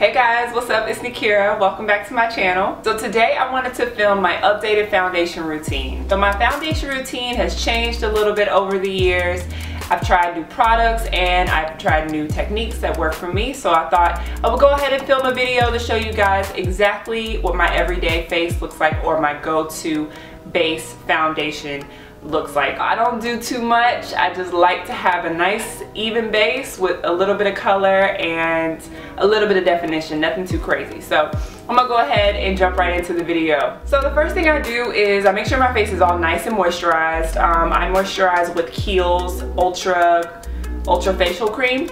Hey guys, what's up? It's Nickira. Welcome back to my channel. So today I wanted to film my updated foundation routine. So my foundation routine has changed a little bit over the years. I've tried new products and I've tried new techniques that work for me. So I thought I would go ahead and film a video to show you guys exactly what my everyday face looks like, or my go-to base foundation looks like. I don't do too much. I just like to have a nice even base with a little bit of color and a little bit of definition, nothing too crazy. So I'm gonna go ahead and jump right into the video. So the first thing I do is I make sure my face is all nice and moisturized. I moisturize with Kiehl's Ultra Facial Cream.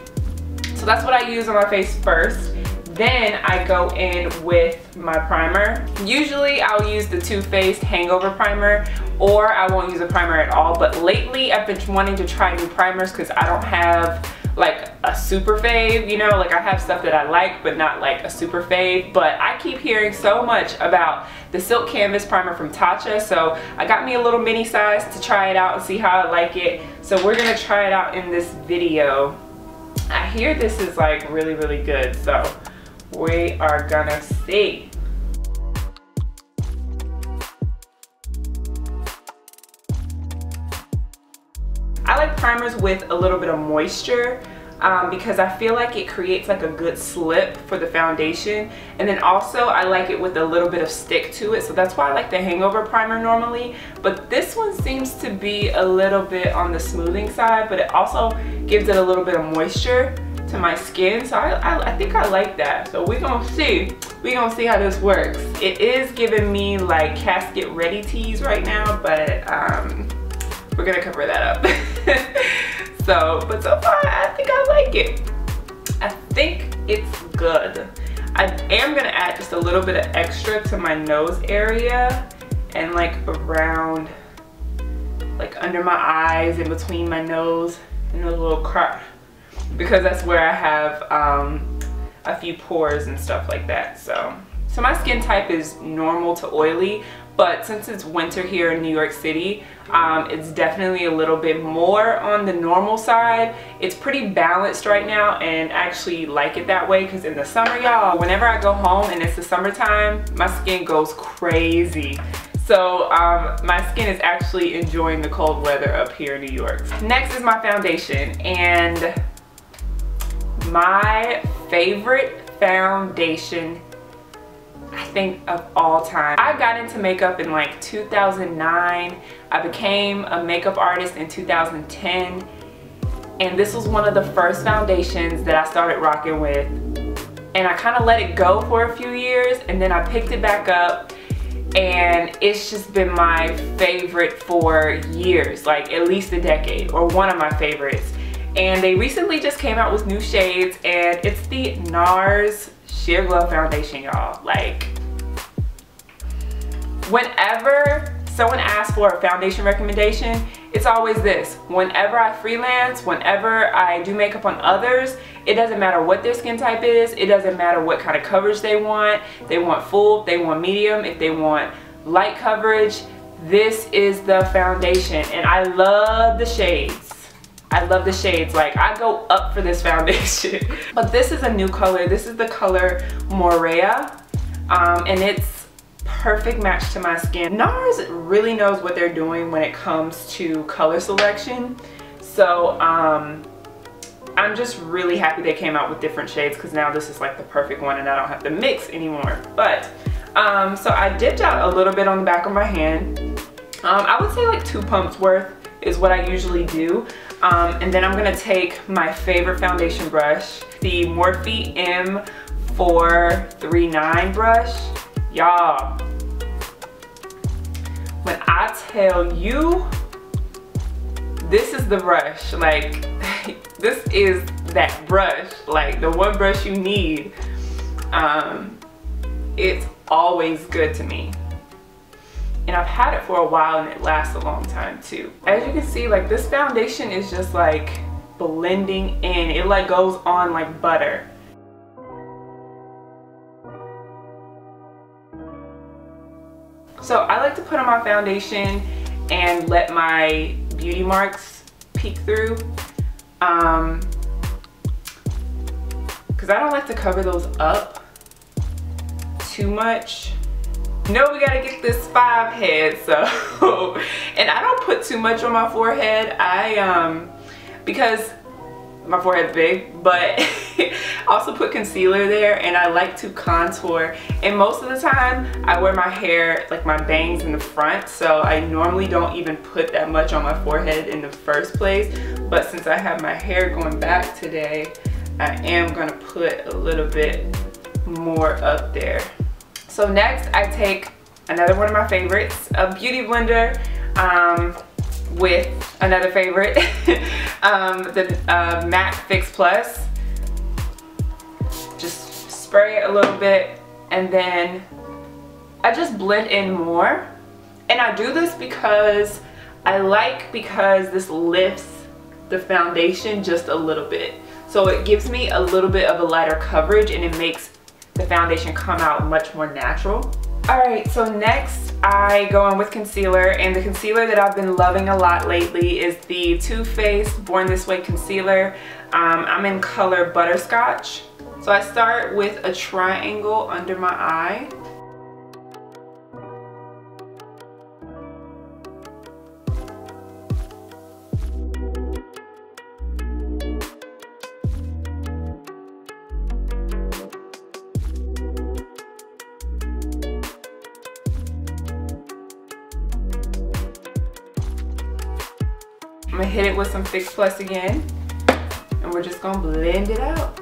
So that's what I use on my face first. Then I go in with my primer. Usually I'll use the Too Faced Hangover Primer, or I won't use a primer at all. But lately I've been wanting to try new primers because I don't have like a super fave, you know, like I have stuff that I like but not like a super fave. But I keep hearing so much about the Silk Canvas Primer from Tatcha, so I got me a little mini size to try it out and see how I like it. So we're gonna try it out in this video. I hear this is like really good, so we are gonna see. I like primers with a little bit of moisture because I feel like it creates like a good slip for the foundation, and then also I like it with a little bit of stick to it, so that's why I like the Hangover Primer normally. But this one seems to be a little bit on the smoothing side, but it also gives it a little bit of moisture to my skin, so I think I like that. So we're gonna see how this works. It is giving me like casket ready tease right now, but we're gonna cover that up. But so far I think I like it. I think it's good. I am gonna add just a little bit of extra to my nose area and like around, like under my eyes, in between my nose and a little crop, because that's where I have a few pores and stuff like that. So my skin type is normal to oily, but since it's winter here in New York City, it's definitely a little bit more on the normal side. It's pretty balanced right now, and I actually like it that way, because in the summer, y'all, whenever I go home and it's the summertime, my skin goes crazy. So my skin is actually enjoying the cold weather up here in New York. Next is my foundation, and my favorite foundation, I think, of all time. I got into makeup in like 2009. I became a makeup artist in 2010, and this was one of the first foundations that I started rocking with, and I kind of let it go for a few years, and then I picked it back up, and it's just been my favorite for years, like at least a decade, or one of my favorites. And they recently just came out with new shades, and it's the NARS Sheer Glow Foundation, y'all. Like, whenever someone asks for a foundation recommendation, it's always this. Whenever I freelance, whenever I do makeup on others, it doesn't matter what their skin type is, it doesn't matter what kind of coverage they want. They want full, they want medium, if they want light coverage, this is the foundation. And I love the shades. I love the shades. Like, I go up for this foundation. But this is a new color. This is the color Morea, and it's perfect match to my skin. NARS really knows what they're doing when it comes to color selection. So I'm just really happy they came out with different shades, because now this is like the perfect one and I don't have to mix anymore. But so I dipped out a little bit on the back of my hand. I would say like 2 pumps worth is what I usually do. And then I'm gonna take my favorite foundation brush, the Morphe M439 brush. Y'all, when I tell you, this is the brush. Like, this is that brush, like the one brush you need. It's always good to me. And I've had it for a while, and it lasts a long time too. As you can see, like, this foundation is just like blending in. It like goes on like butter. So I like to put on my foundation and let my beauty marks peek through. Because I don't like to cover those up. too much. No, we gotta get this 5 head, so and I don't put too much on my forehead. Because my forehead's big, but also put concealer there, and I like to contour. And most of the time I wear my hair, like my bangs in the front, so I normally don't even put that much on my forehead in the first place. But since I have my hair going back today, I am gonna put a little bit more up there. So next I take another one of my favorites, a beauty blender, with another favorite, the MAC Fix Plus. Just spray it a little bit, and then I just blend in more. And I do this because because this lifts the foundation just a little bit. So it gives me a little bit of a lighter coverage, and it makes the foundation come out much more natural. Alright, so next I go in with concealer, and the concealer that I've been loving a lot lately is the Too Faced Born This Way concealer. I'm in color Butterscotch. So I start with a triangle under my eye. I'm gonna hit it with some Fix Plus again, and we're just gonna blend it out.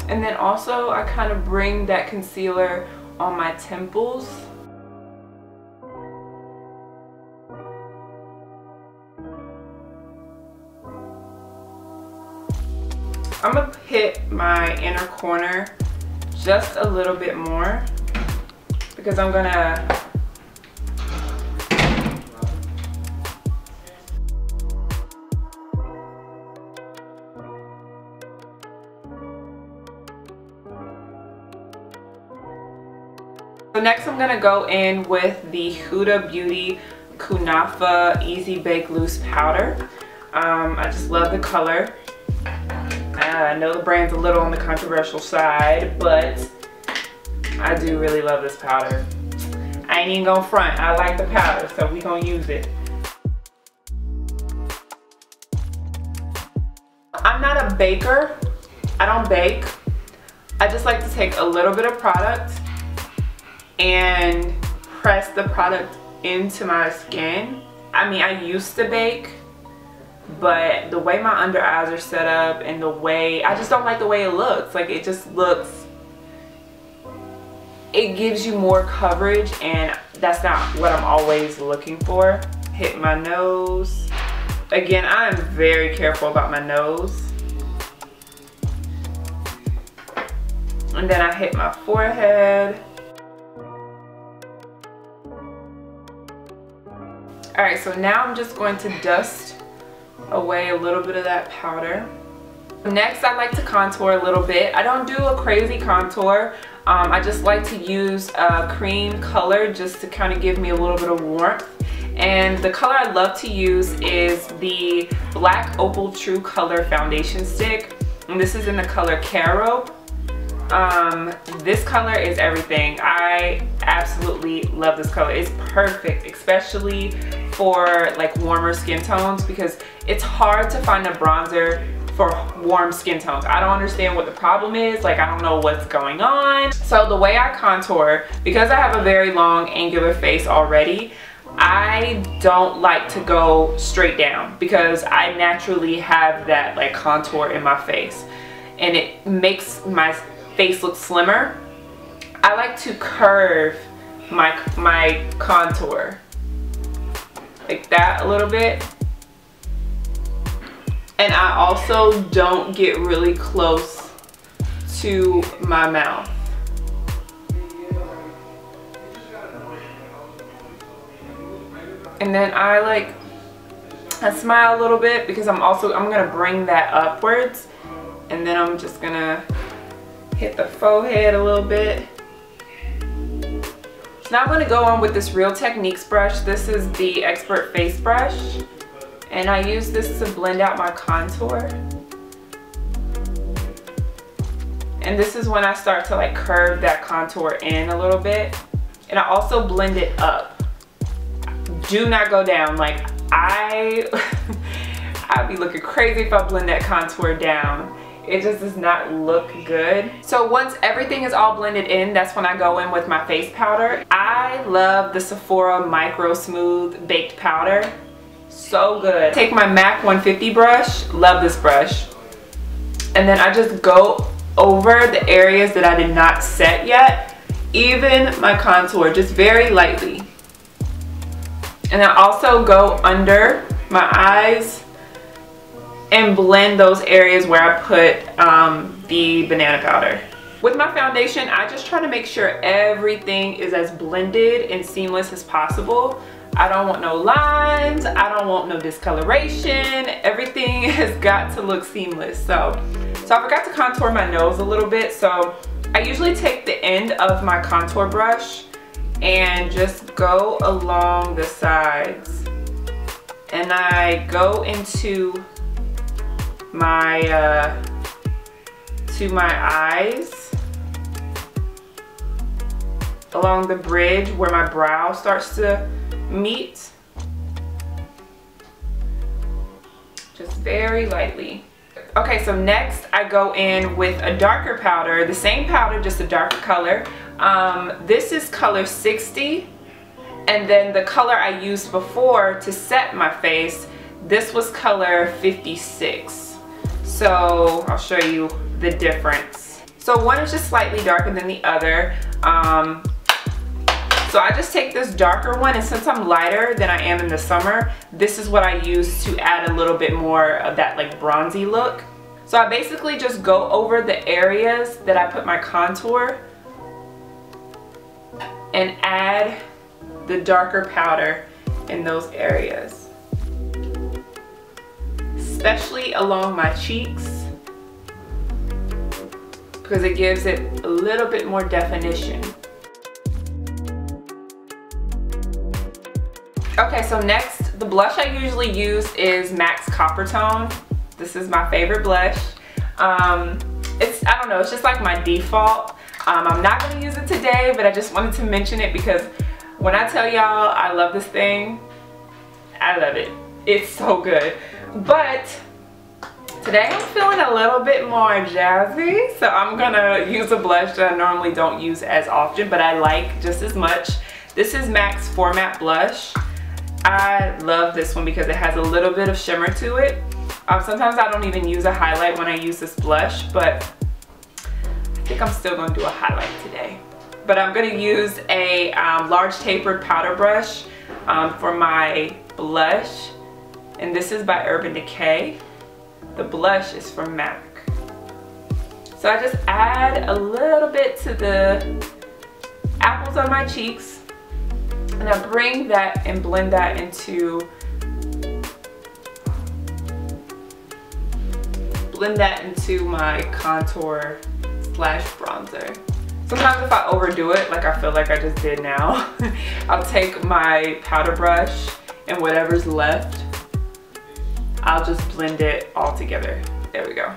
And then also I kind of bring that concealer on my temples. I'm gonna hit my inner corner just a little bit more, because I'm gonna So next I'm gonna go in with the Huda Beauty Kunafa Easy Bake Loose Powder. I just love the color. I know the brand's a little on the controversial side, but I do really love this powder. I ain't even gonna front. I like the powder, so we gonna use it. I'm not a baker. I don't bake. I just like to take a little bit of product and press the product into my skin. I mean, I used to bake, but the way my under eyes are set up and the way, I just don't like the way it looks. Like, it just looks, it gives you more coverage, and that's not what I'm always looking for. Hit my nose. Again, I am very careful about my nose. And then I hit my forehead. Alright, so now I'm just going to dust away a little bit of that powder. Next, I like to contour a little bit. I don't do a crazy contour. I just like to use a cream color just to kind of give me a little bit of warmth. And the color I love to use is the Black Opal True Color Foundation Stick. And this is in the color Carob. This color is everything. I absolutely love this color. It's perfect, especially for like warmer skin tones, because it's hard to find a bronzer for warm skin tones. I don't understand what the problem is. Like, I don't know what's going on. So the way I contour, because I have a very long angular face already, I don't like to go straight down, because I naturally have that like contour in my face, and it makes my face look slimmer. I like to curve my contour like that a little bit. And I also don't get really close to my mouth. And then I smile a little bit, because I'm gonna bring that upwards, and then I'm just gonna hit hit the forehead a little bit. So now I'm going to go on with this Real Techniques brush. This is the Expert Face Brush. And I use this to blend out my contour. And this is when I start to like curve that contour in a little bit. And I also blend it up. Do not go down. Like I'd be looking crazy if I blend that contour down. It just does not look good. So once everything is all blended in, that's when I go in with my face powder. I love the Sephora Micro Smooth Baked Powder. So good. Take my MAC 150 brush. Love this brush. And then I just go over the areas that I did not set yet. Even my contour, just very lightly. And I also go under my eyes and blend those areas where I put the banana powder. With my foundation, I just try to make sure everything is as blended and seamless as possible. I don't want no lines, I don't want no discoloration. Everything has got to look seamless. So I forgot to contour my nose a little bit. So I usually take the end of my contour brush and just go along the sides. And I go into my to my eyes along the bridge where my brow starts to meet, just very lightly. Okay, so next I go in with a darker powder, the same powder, just a darker color. This is color 60, and then the color I used before to set my face, this was color 56. So I'll show you the difference. So one is just slightly darker than the other. So I just take this darker one, and since I'm lighter than I am in the summer, this is what I use to add a little bit more of that like bronzy look. So I basically just go over the areas that I put my contour and add the darker powder in those areas, especially along my cheeks, because it gives it a little bit more definition. Okay, so next, the blush I usually use is MAC's Copper Tone. This is my favorite blush. I don't know, it's just like my default. I'm not gonna use it today, but I just wanted to mention it because when I tell y'all I love this thing, I love it. It's so good. But today I'm feeling a little bit more jazzy, so I'm gonna use a blush that I normally don't use as often, but I like just as much. This is MAC's Format Blush. I love this one because it has a little bit of shimmer to it. Sometimes I don't even use a highlight when I use this blush, but I think I'm still gonna do a highlight today. But I'm gonna use a large tapered powder brush for my blush. And this is by Urban Decay. The blush is from MAC. So I just add a little bit to the apples on my cheeks. And I bring that and blend that into my contour slash bronzer. Sometimes if I overdo it, like I feel like I just did now, I'll take my powder brush and whatever's left, I'll just blend it all together. There we go.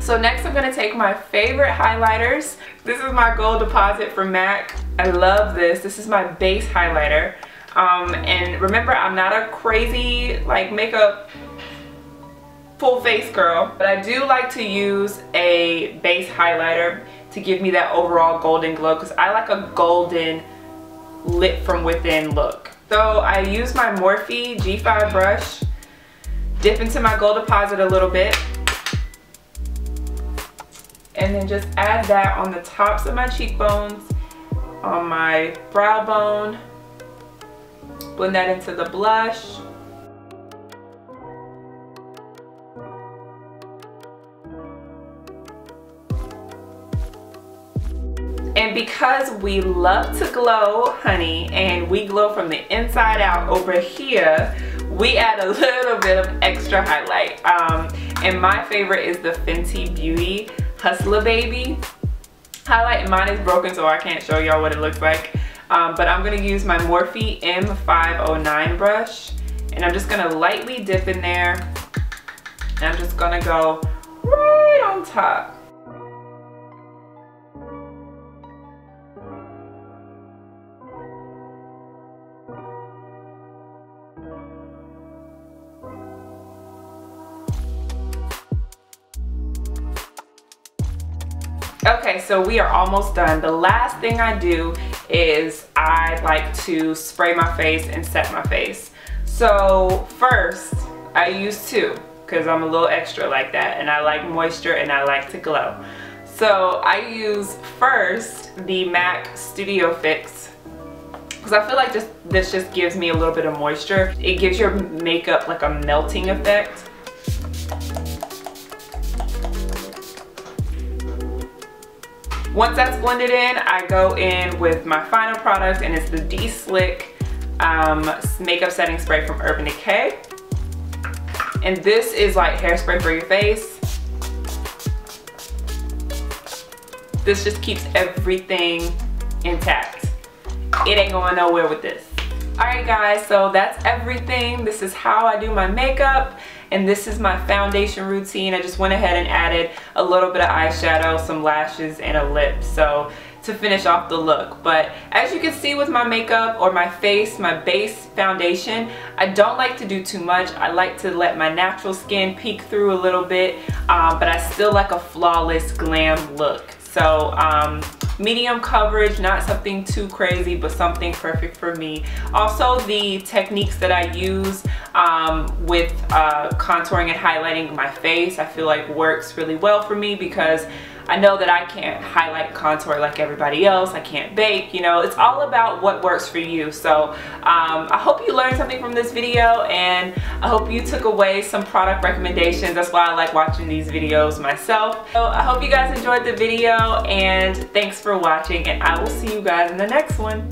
So next I'm gonna take my favorite highlighters. This is my Gold Deposit from MAC. I love this. This is my base highlighter. And remember, I'm not a crazy like makeup full face girl, but I do like to use a base highlighter to give me that overall golden glow, because I like a golden lit from within look. So I use my Morphe G5 brush, dip into my Gold Deposit a little bit, and then just add that on the tops of my cheekbones, on my brow bone, blend that into the blush. And because we love to glow, honey, and we glow from the inside out over here, we add a little bit of extra highlight. And my favorite is the Fenty Beauty Hustler Baby. highlight, and mine is broken so I can't show y'all what it looks like. But I'm going to use my Morphe M509 brush, and I'm just going to lightly dip in there, and I'm just going to go right on top. Okay, so we are almost done. The last thing I do is I like to spray my face and set my face. So first, I use two because I'm a little extra like that, and I like moisture and I like to glow. So I use first the MAC Studio Fix because I feel like this just gives me a little bit of moisture. It gives your makeup like a melting effect. Once that's blended in, I go in with my final product, and it's the De-Slick Makeup Setting Spray from Urban Decay. And this is like hairspray for your face. This just keeps everything intact. It ain't going nowhere with this. Alright guys, so that's everything. This is how I do my makeup, and this is my foundation routine. I just went ahead and added a little bit of eyeshadow, some lashes, and a lip, so to finish off the look. But as you can see with my makeup or my face, my base foundation, I don't like to do too much. I like to let my natural skin peek through a little bit, but I still like a flawless glam look. So medium coverage, not something too crazy, but something perfect for me. Also, the techniques that I use with contouring and highlighting my face, I feel like works really well for me because I know that I can't highlight contour like everybody else. I can't bake, you know. It's all about what works for you. So I hope you learned something from this video, and I hope you took away some product recommendations. That's why I like watching these videos myself. So I hope you guys enjoyed the video, and thanks for watching, and I will see you guys in the next one.